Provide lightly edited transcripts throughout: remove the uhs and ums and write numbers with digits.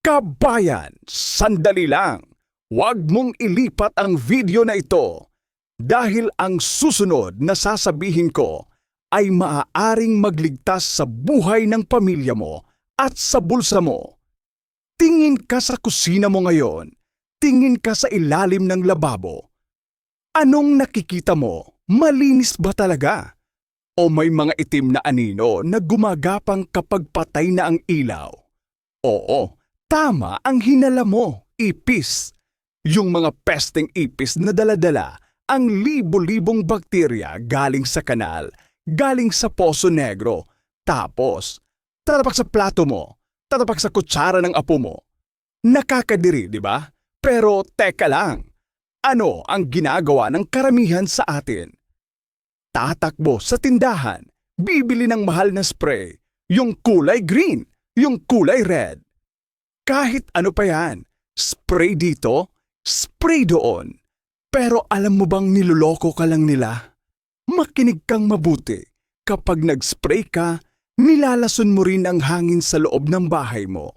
Kabayan, sandali lang. Huwag mong ilipat ang video na ito dahil ang susunod na sasabihin ko ay maaaring magligtas sa buhay ng pamilya mo at sa bulsa mo. Tingin ka sa kusina mo ngayon. Tingin ka sa ilalim ng lababo. Anong nakikita mo? Malinis ba talaga? O may mga itim na anino na gumagapang kapag patay na ang ilaw? Oo, tama ang hinala mo, ipis. Yung mga pesteng ipis na daladala ang libo-libong bakterya galing sa kanal, galing sa Poso Negro, tapos tatapak sa plato mo, tatapak sa kutsara ng apo mo. Nakakadiri, di ba? Pero teka lang, ano ang ginagawa ng karamihan sa atin? Tatakbo sa tindahan, bibili ng mahal na spray, yung kulay green, yung kulay red. Kahit ano pa yan, spray dito, spray doon. Pero alam mo bang niloloko ka lang nila? Makinig kang mabuti. Kapag nag-spray ka, nilalason mo rin ang hangin sa loob ng bahay mo.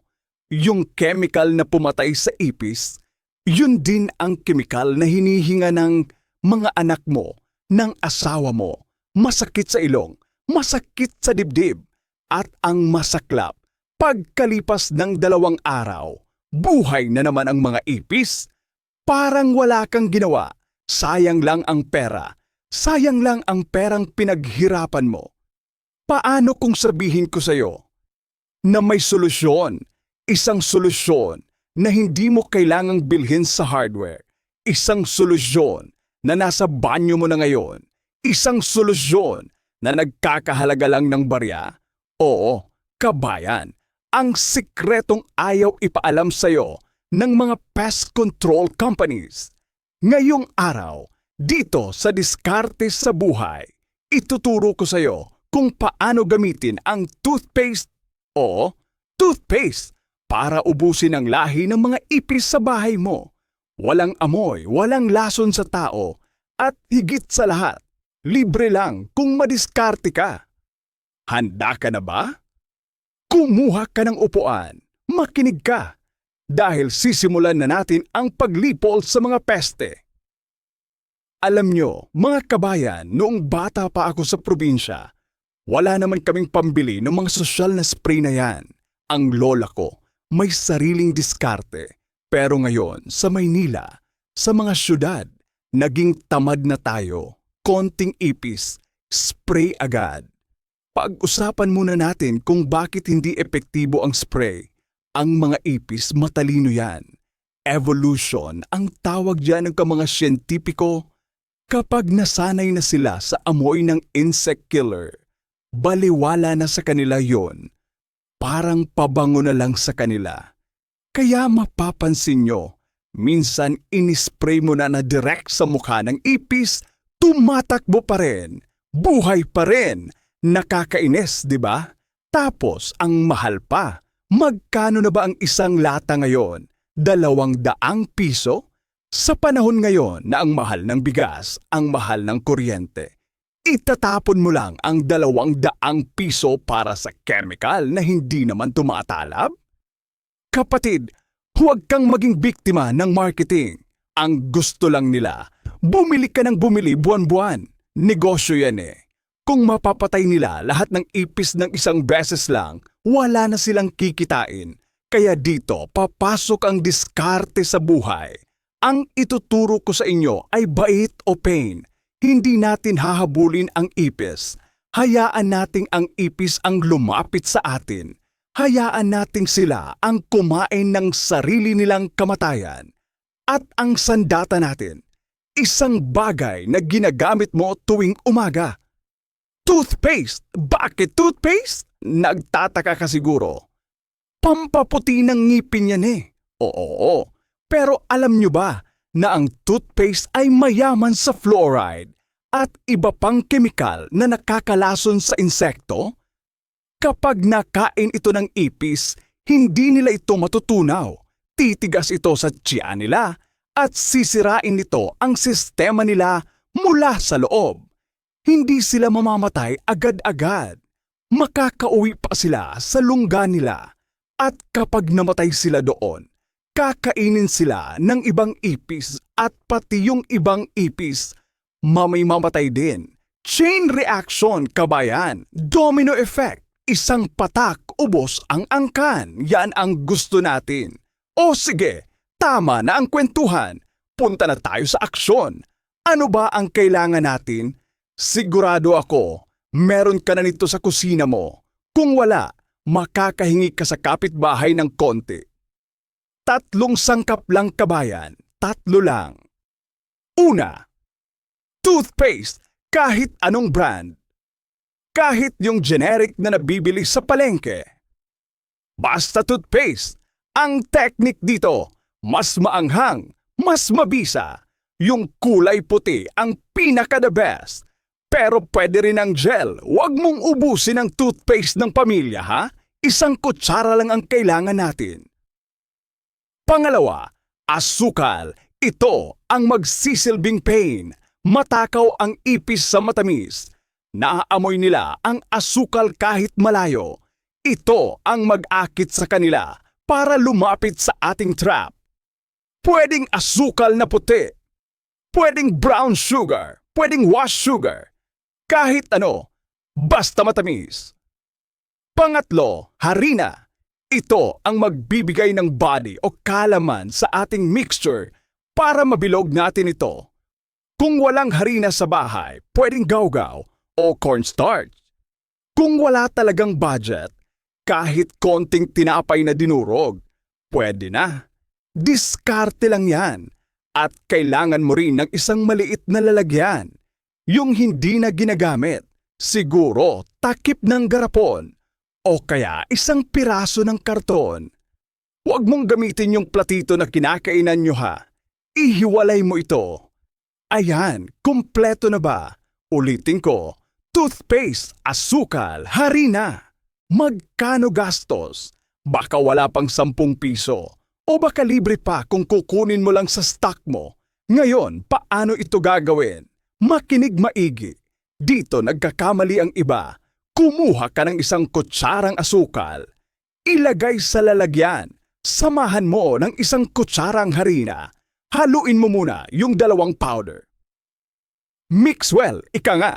Yung chemical na pumatay sa ipis, yun din ang chemical na hinihinga ng mga anak mo, ng asawa mo. Masakit sa ilong, masakit sa dibdib, at ang masaklap, pagkalipas ng 2 araw, buhay na naman ang mga ipis. Parang wala kang ginawa. Sayang lang ang pera. Sayang lang ang perang pinaghirapan mo. Paano kung sabihin ko sa'yo na may solusyon, isang solusyon na hindi mo kailangang bilhin sa hardware, isang solusyon na nasa banyo mo na ngayon, isang solusyon na nagkakahalaga lang ng barya? Oo, kabayan, ang sikretong ayaw ipaalam sa'yo ng mga pest control companies. Ngayong araw, dito sa Diskarte sa Buhay, ituturo ko sa iyo kung paano gamitin ang toothpaste o toothpaste para ubusin ang lahi ng mga ipis sa bahay mo. Walang amoy, walang lason sa tao, at higit sa lahat, libre lang kung madiskarte ka. Handa ka na ba? Kumuha ka ng upuan, makinig ka. Dahil sisimulan na natin ang paglipol sa mga peste. Alam nyo, mga kabayan, noong bata pa ako sa probinsya, wala naman kaming pambili ng mga sosyal na spray na yan. Ang lola ko may sariling diskarte. Pero ngayon, sa Maynila, sa mga syudad, naging tamad na tayo. Konting ipis, spray agad. Pag-usapan muna natin kung bakit hindi epektibo ang spray. Ang mga ipis matalino yan. Evolution ang tawag dyan ng mga siyentipiko. Kapag nasanay na sila sa amoy ng insect killer, baliwala na sa kanila yon. Parang pabango na lang sa kanila. Kaya mapapansin nyo, minsan inispray mo na direct sa mukha ng ipis, tumatakbo pa rin, buhay pa rin. Nakakainis, di ba? Tapos ang mahal pa. Magkano na ba ang isang lata ngayon? 200 piso? Sa panahon ngayon na ang mahal ng bigas, ang mahal ng kuryente, itatapon mo lang ang 200 piso para sa chemical na hindi naman tumatalab? Kapatid, huwag kang maging biktima ng marketing. Ang gusto lang nila, bumili ka ng bumili buwan-buwan. Negosyo yan eh. Kung mapapatay nila lahat ng ipis ng isang beses lang, wala na silang kikitain. Kaya dito, papasok ang diskarte sa buhay. Ang ituturo ko sa inyo ay bait o pain. Hindi natin hahabulin ang ipis. Hayaan nating ang ipis ang lumapit sa atin. Hayaan nating sila ang kumain ng sarili nilang kamatayan. At ang sandata natin, isang bagay na ginagamit mo tuwing umaga. Toothpaste! Bakit toothpaste? Nagtataka ka siguro. Pampaputi ng ngipin yan eh. Oo, pero alam nyo ba na ang toothpaste ay mayaman sa fluoride at iba pang kemikal na nakakalason sa insekto? Kapag nakain ito ng ipis, hindi nila ito matutunaw. Titigas ito sa tiyan nila at sisirain nito ang sistema nila mula sa loob. Hindi sila mamamatay agad-agad. Makakauwi pa sila sa lungga nila. At kapag namatay sila doon, kakainin sila ng ibang ipis at pati yung ibang ipis mamamatay din. Chain reaction, kabayan. Domino effect. Isang patak, ubos ang angkan. Yan ang gusto natin. O sige, tama na ang kwentuhan. Punta na tayo sa aksyon. Ano ba ang kailangan natin? Sigurado ako, meron ka na nito sa kusina mo. Kung wala, makakahingi ka sa kapitbahay ng konti. 3 sangkap lang, kabayan. 3 lang. Una, toothpaste, kahit anong brand. Kahit yung generic na nabibili sa palengke. Basta toothpaste. Ang technique dito, mas maanghang, mas mabisa. Yung kulay puti ang pinaka-the best. Pero pwede rin ang gel. Huwag mong ubusin ang toothpaste ng pamilya, ha? 1 kutsara lang ang kailangan natin. Pangalawa, asukal. Ito ang magsisilbing pain. Matakaw ang ipis sa matamis. Naaamoy nila ang asukal kahit malayo. Ito ang mag-akit sa kanila para lumapit sa ating trap. Pwedeng asukal na puti. Pwedeng brown sugar. Pwedeng wash sugar. Kahit ano, basta matamis. Pangatlo, harina. Ito ang magbibigay ng body o kalaman sa ating mixture para mabilog natin ito. Kung walang harina sa bahay, pwedeng gawgaw o cornstarch. Kung wala talagang budget, kahit konting tinapay na dinurog, pwede na. Diskarte lang yan. At kailangan mo rin ng isang maliit na lalagyan. Yung hindi na ginagamit. Siguro takip ng garapon. O kaya 1 piraso ng karton. Huwag mong gamitin yung platito na kinakainan nyo, ha. Ihiwalay mo ito. Ayan, kumpleto na ba? Ulitin ko, toothpaste, asukal, harina. Magkano gastos? Baka wala pang 10 piso. O baka libre pa kung kukunin mo lang sa stock mo. Ngayon, paano ito gagawin? Makinig maigi. Dito nagkakamali ang iba. Kumuha ka ng 1 kutsarang asukal. Ilagay sa lalagyan. Samahan mo ng 1 kutsarang harina. Haluin mo muna yung 2 powder. Mix well, ika nga.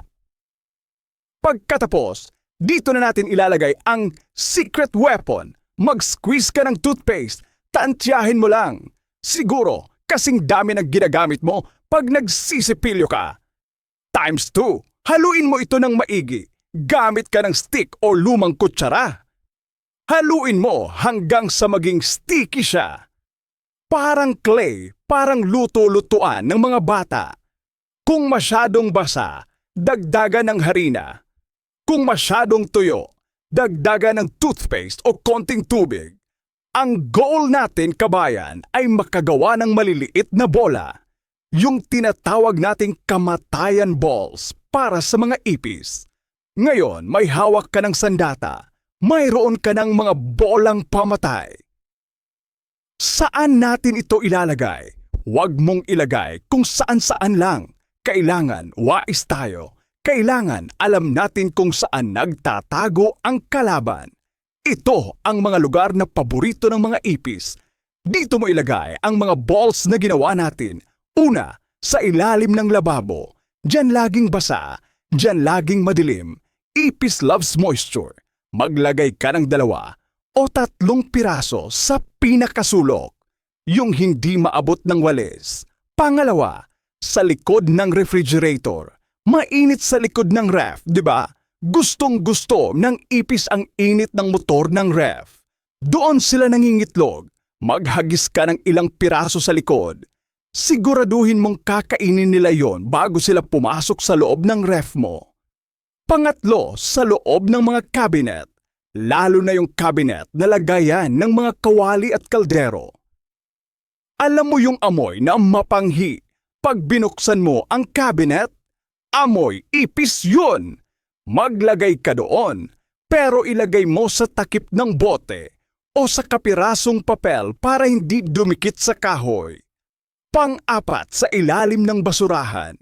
Pagkatapos, dito na natin ilalagay ang secret weapon. Mag-squeeze ka ng toothpaste. Tansyahin mo lang. Siguro, kasing dami ng ginagamit mo pag nagsisipilyo ka. Times 2, haluin mo ito ng maigi. Gamit ka ng stick o lumang kutsara. Haluin mo hanggang sa maging sticky siya. Parang clay, parang luto-lutuan ng mga bata. Kung masyadong basa, dagdagan ng harina. Kung masyadong tuyo, dagdagan ng toothpaste o konting tubig. Ang goal natin, kabayan, ay makagawa ng maliliit na bola. Yung tinatawag nating kamatayan balls para sa mga ipis. Ngayon, may hawak ka ng sandata. Mayroon ka ng mga bolang pamatay. Saan natin ito ilalagay? Huwag mong ilagay kung saan-saan lang. Kailangan wais tayo. Kailangan alam natin kung saan nagtatago ang kalaban. Ito ang mga lugar na paborito ng mga ipis. Dito mo ilagay ang mga balls na ginawa natin. Una, sa ilalim ng lababo. Diyan laging basa. Diyan laging madilim. Ipis loves moisture. Maglagay ka ng 2 o 3 piraso sa pinakasulok. Yung hindi maabot ng walis. Pangalawa, sa likod ng refrigerator. Mainit sa likod ng ref, di ba? Gustong-gusto ng ipis ang init ng motor ng ref. Doon sila nangingitlog. Maghagis ka ng ilang piraso sa likod. Siguraduhin mong kakainin nila yon bago sila pumasok sa loob ng ref mo. Pangatlo, sa loob ng mga cabinet. Lalo na yung cabinet na lagayan ng mga kawali at kaldero. Alam mo yung amoy na mapanghi. Pag binuksan mo ang cabinet, amoy ipis yun. Maglagay ka doon, pero ilagay mo sa takip ng bote o sa kapirasong papel para hindi dumikit sa kahoy. Pang-4, sa ilalim ng basurahan.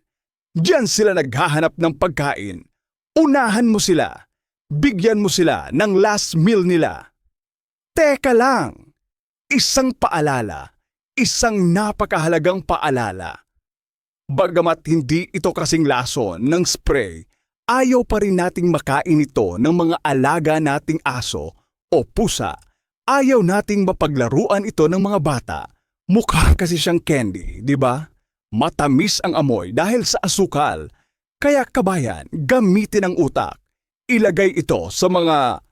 Diyan sila naghahanap ng pagkain. Unahan mo sila. Bigyan mo sila ng last meal nila. Teka lang! Isang paalala, isang napakahalagang paalala. Bagamat hindi ito kasing lason ng spray, ayaw pa rin nating makain ito ng mga alaga nating aso o pusa. Ayaw nating mapaglaruan ito ng mga bata. Mukha kasi siyang candy, di ba? Matamis ang amoy dahil sa asukal. Kaya kabayan, gamitin ang utak. Ilagay ito sa mga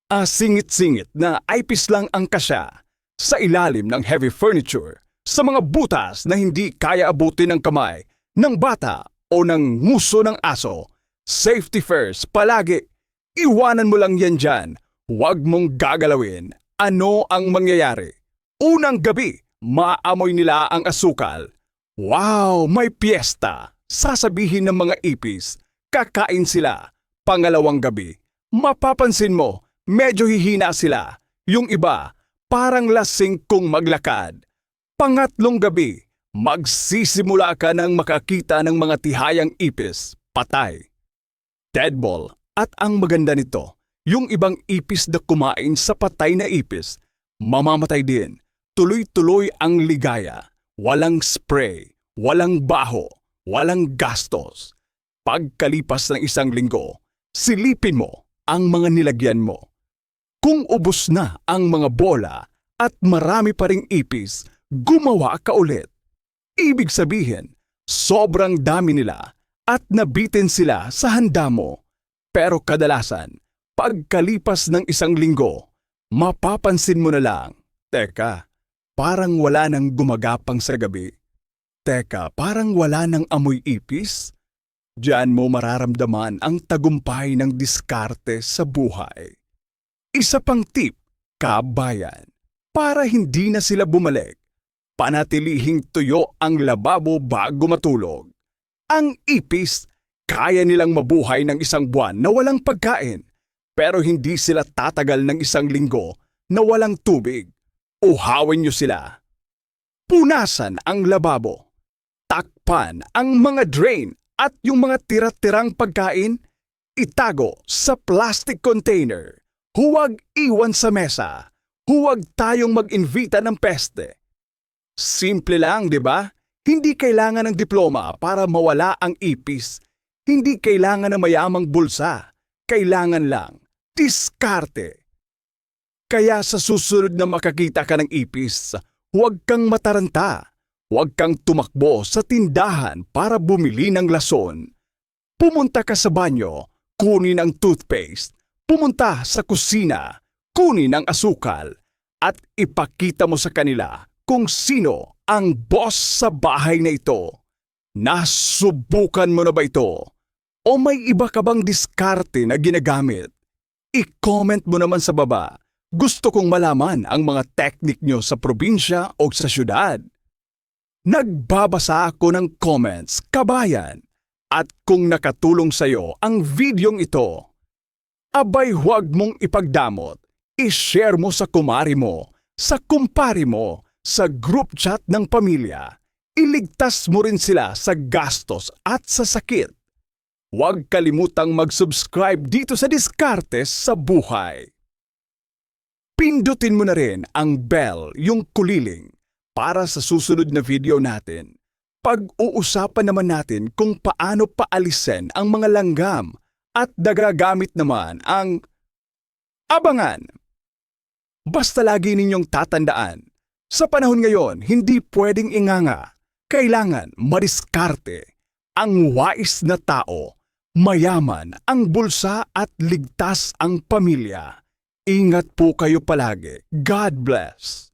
singit-singit na eyepiece lang ang kasya, sa ilalim ng heavy furniture, sa mga butas na hindi kaya abutin ng kamay ng bata o ng nguso ng aso. Safety first, palagi. Iwanan mo lang yan dyan. Huwag mong gagalawin. Ano ang mangyayari? Unang gabi, maamoy nila ang asukal. Wow, may piyesta! Sasabihin ng mga ipis, kakain sila. Pangalawang gabi, mapapansin mo, medyo hihina sila. Yung iba, parang lasing kung maglakad. Pangatlong gabi, magsisimula ka ng makakita ng mga tihayang ipis, patay. Deadball. At ang maganda nito, yung ibang ipis na kumain sa patay na ipis, mamamatay din. Tuloy-tuloy ang ligaya. Walang spray, walang baho, walang gastos. Pagkalipas ng isang linggo, silipin mo ang mga nilagyan mo. Kung ubos na ang mga bola at marami pa ring ipis, gumawa ka ulit. Ibig sabihin, sobrang dami nila at nabitin sila sa handa mo. Pero kadalasan, pagkalipas ng isang linggo, mapapansin mo na lang, teka, parang wala nang gumagapang sa gabi. Teka, parang wala nang amoy ipis? Diyan mo mararamdaman ang tagumpay ng diskarte sa buhay. Isa pang tip, kabayan, para hindi na sila bumalik, panatilihing tuyo ang lababo bago matulog. Ang ipis, kaya nilang mabuhay ng isang buwan na walang pagkain, pero hindi sila tatagal ng isang linggo na walang tubig. Uhawin niyo sila. Punasan ang lababo. Takpan ang mga drain at yung mga tira-tirang pagkain, itago sa plastic container. Huwag iwan sa mesa. Huwag tayong mag-invita ng peste. Simple lang, di ba? Hindi kailangan ng diploma para mawala ang ipis. Hindi kailangan ng mayamang bulsa. Kailangan lang diskarte. Kaya sa susunod na makakita ka ng ipis, huwag kang mataranta. Huwag kang tumakbo sa tindahan para bumili ng lason. Pumunta ka sa banyo, kunin ang toothpaste. Pumunta sa kusina, kunin ang asukal. At ipakita mo sa kanila kung sino ang boss sa bahay na ito. Nasubukan mo na ba ito? O may iba ka bang diskarte na ginagamit? I-comment mo naman sa baba. Gusto kong malaman ang mga teknik nyo sa probinsya o sa syudad. Nagbabasa ako ng comments, kabayan. At kung nakatulong sa'yo ang videong ito, abay huwag mong ipagdamot. I-share mo sa kumari mo, sa kumpari mo, sa group chat ng pamilya. Iligtas mo rin sila sa gastos at sa sakit. Huwag kalimutang mag-subscribe dito sa Diskartes sa Buhay. Pindutin mo na rin ang bell, yung kuliling, para sa susunod na video natin. Pag-uusapan naman natin kung paano paalisin ang mga langgam at nagagamit naman ang abangan. Basta lagi ninyong tatandaan, sa panahon ngayon, hindi pwedeng inganga. Kailangan madiskarte. Ang wais na tao, mayaman ang bulsa at ligtas ang pamilya. Ingat po kayo palagi. God bless.